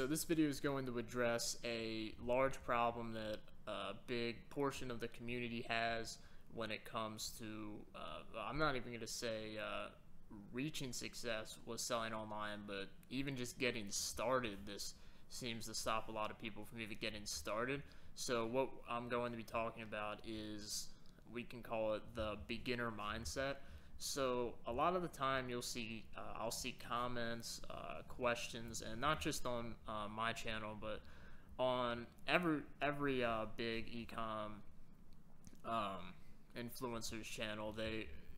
this video is going to address a large problem that a big portion of the community has when it comes to, I'm not even going to say reaching success with selling online, but even just getting started. This seems to stop a lot of people from even getting started. So what I'm going to be talking about is, we can call it the beginner mindset. So a lot of the time you'll see, I'll see comments, questions, and not just on my channel, but on every big e-com influencers channel.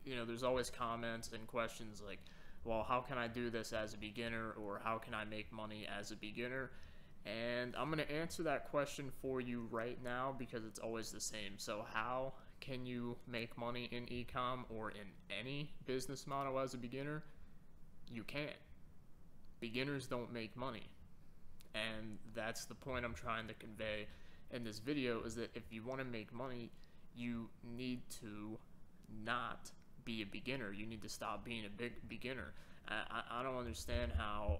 There's always comments and questions like, well, how can I do this as a beginner, or how can I make money as a beginner? And I'm going to answer that question for you right now, because it's always the same. So how can you make money in e-com or in any business model as a beginner? You can't. Beginners don't make money. And that's the point I'm trying to convey in this video, is that if you want to make money, you need to not be a beginner. You need to stop being a big beginner. I don't understand how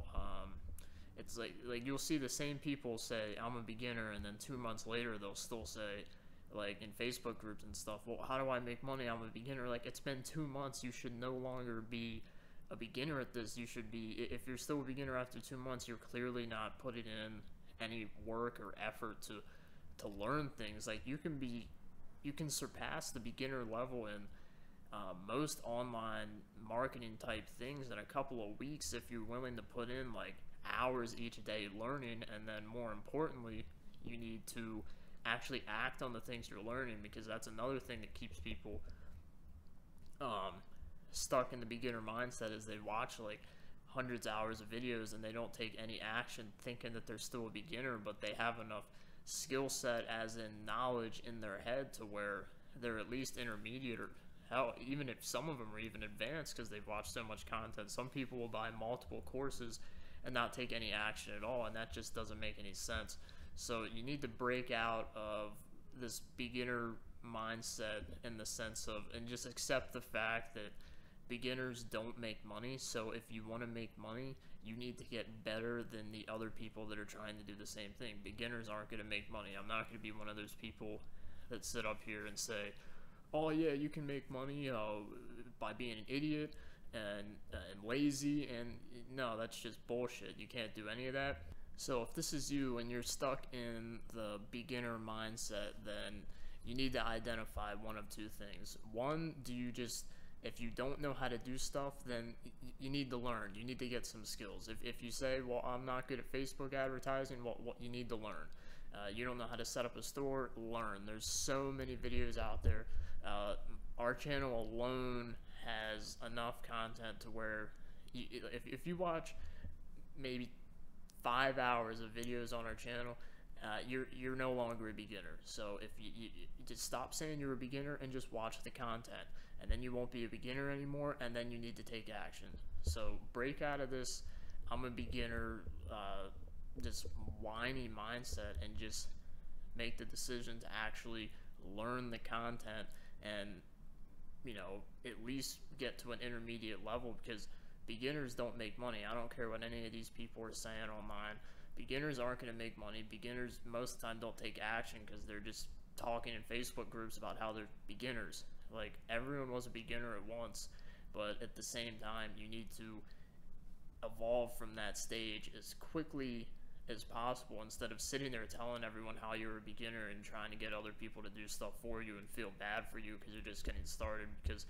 it's like you'll see the same people say, I'm a beginner, and then 2 months later they'll still say, like in Facebook groups and stuff, well, how do I make money? I'm a beginner. Like, it's been 2 months. You should no longer be a beginner at this. You should be, if you're still a beginner after 2 months, you're clearly not putting in any work or effort to learn things. Like, you can surpass the beginner level in most online marketing type things in a couple of weeks if you're willing to put in like hours each day learning. And then more importantly, you need to actually act on the things you're learning, because that's another thing that keeps people stuck in the beginner mindset, is they watch like hundreds of hours of videos and they don't take any action, thinking that they're still a beginner, but they have enough skill set, as in knowledge, in their head to where they're at least intermediate, or hell, even if some of them are even advanced, because they've watched so much content. Some people will buy multiple courses and not take any action at all, and that just doesn't make any sense. So you need to break out of this beginner mindset, in the sense of, and just accept the fact that beginners don't make money. So if you want to make money, you need to get better than the other people that are trying to do the same thing. Beginners aren't going to make money. I'm not going to be one of those people that sit up here and say, oh yeah, you can make money by being an idiot and lazy. And no, that's just bullshit. You can't do any of that. So if this is you and you're stuck in the beginner mindset, then you need to identify one of two things. One, if you don't know how to do stuff, then you need to learn. You need to get some skills. If you say, well, I'm not good at Facebook advertising, well, you need to learn. You don't know how to set up a store, learn. There's so many videos out there. Our channel alone has enough content to where if you watch maybe 5 hours of videos on our channel, you're no longer a beginner. So if you just stop saying you're a beginner and just watch the content, and then you won't be a beginner anymore, and then you need to take action. So break out of this I'm a beginner this whiny mindset, and just make the decision to actually learn the content and, you know, at least get to an intermediate level, because beginners don't make money. I don't care what any of these people are saying online. Beginners aren't going to make money. Beginners most of the time don't take action because they're just talking in Facebook groups about how they're beginners. Like, everyone was a beginner at once, but at the same time, you need to evolve from that stage as quickly as possible, instead of sitting there telling everyone how you're a beginner and trying to get other people to do stuff for you and feel bad for you because you're just getting started. Because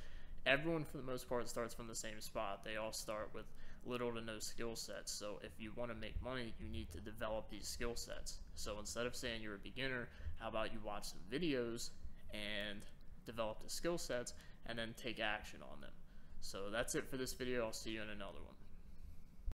everyone, for the most part, starts from the same spot. They all start with little to no skill sets. So if you want to make money, you need to develop these skill sets. So instead of saying you're a beginner, how about you watch some videos and develop the skill sets and then take action on them. So that's it for this video. I'll see you in another one.